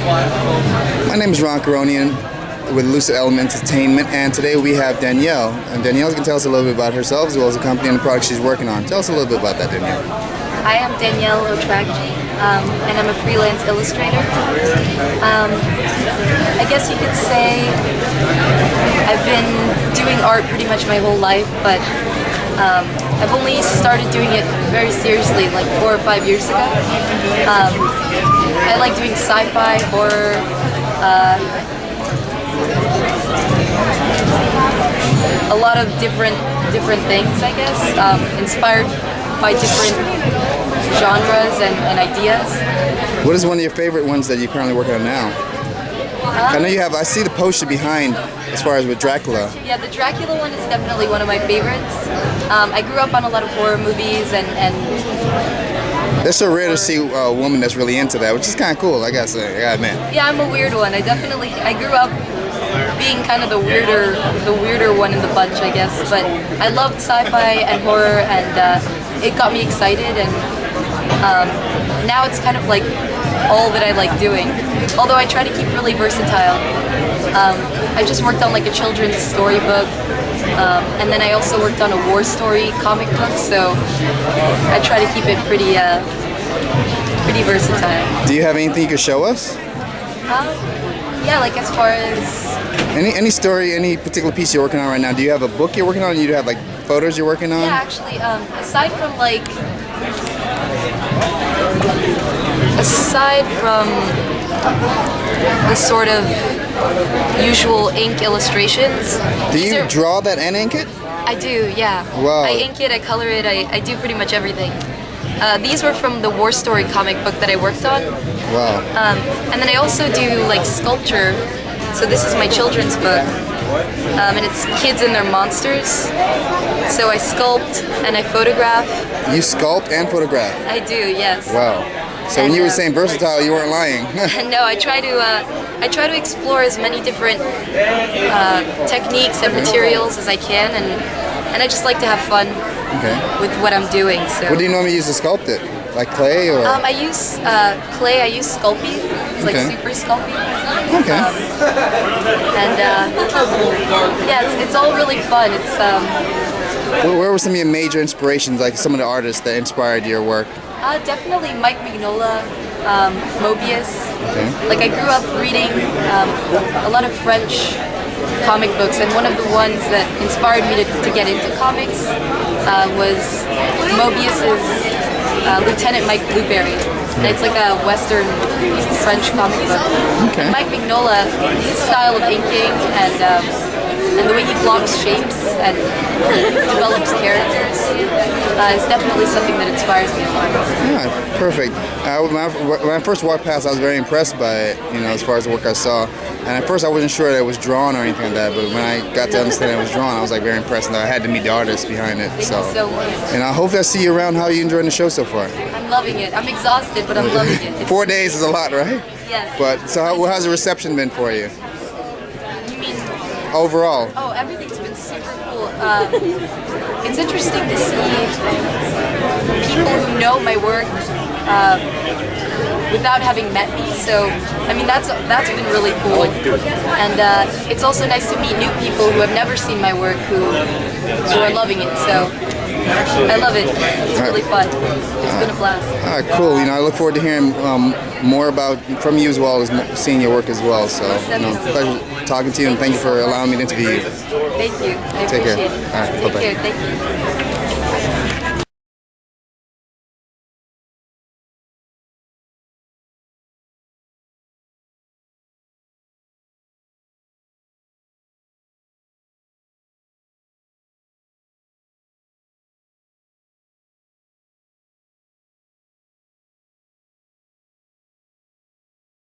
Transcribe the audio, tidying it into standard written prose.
My name is Ron Caronian with Lucid Element Entertainment, and today we have Danielle. And Danielle can tell us a little bit about herself as well as the company and the product she's working on. Tell us a little bit about that, Danielle. I am Danielle Otrakji, and I'm a freelance illustrator. I guess you could say I've been doing art pretty much my whole life, but I've only started doing it very seriously like 4 or 5 years ago. I like doing sci-fi, horror, a lot of different things, I guess, inspired by different genres and ideas. What is one of your favorite ones that you're currently working on now? I know you have, I see the poster behind as far as with Dracula. Yeah, the Dracula one is definitely one of my favorites. I grew up on a lot of horror movies and it's so rare to see a woman that's really into that, which is kind of cool, I gotta admit. Yeah, I'm a weird one. I grew up being kind of the weirder one in the bunch, I guess. But I loved sci-fi and horror, and it got me excited. And now it's kind of like all that I like doing. Although I try to keep really versatile. I just worked on like a children's storybook, and then I also worked on a war story comic book. So I try to keep it pretty versatile. Do you have anything you could show us? Yeah, like as far as any story, any particular piece you're working on right now. Do you have a book you're working on? Or you have like photos you're working on? Yeah, actually, aside from the sort of usual ink illustrations. Do you draw that and ink it? I do, yeah. Wow. I ink it, I color it, I do pretty much everything. These were from the war story comic book that I worked on. Wow. And then I also do like sculpture. So this is my children's book, and it's kids and their monsters. So I sculpt and I photograph. You sculpt and photograph? I do, yes. Wow. So when you were saying versatile, you weren't lying. No, I try to explore as many different techniques and materials as I can, and I just like to have fun with what I'm doing. So. What do you normally use to sculpt it? Like clay or? I use clay. I use Sculpey. It's like super Sculpey. Okay. Yeah, it's all really fun. It's Where were some of your major inspirations? Like some of the artists that inspired your work? Definitely Mike Mignola, Mobius. Okay. Like I grew up reading a lot of French comic books, and one of the ones that inspired me to get into comics was Mobius's Lieutenant Mike Blueberry. And it's like a Western French comic book. Okay. And Mike Mignola, his style of inking and the way he blocks shapes and develops characters is definitely something that inspires me a lot. Yeah, perfect. When I first walked past, I was very impressed by it, as far as the work I saw. And at first I wasn't sure that it was drawn or anything like that, but when I got to understand it was drawn, I was like very impressed, and I had to meet the artist behind it. Thank you so much. And I hope I see you around. How are you enjoying the show so far? I'm loving it. I'm exhausted, but I'm loving it. 4 days is a lot, right? Yes. But so how's the reception been for you? You mean overall? Oh, everything's been super cool. It's interesting to see people who know my work without having met me. So, I mean, that's been really cool. And it's also nice to meet new people who have never seen my work who are loving it. So, I love it. It's really fun. It's been a blast. All right, cool. I look forward to hearing more from you as well as seeing your work as well. So, pleasure talking to you, and thank you for allowing me to interview you. Thank you. I Take appreciate care. it. All right, Take bye-bye. care. Thank you.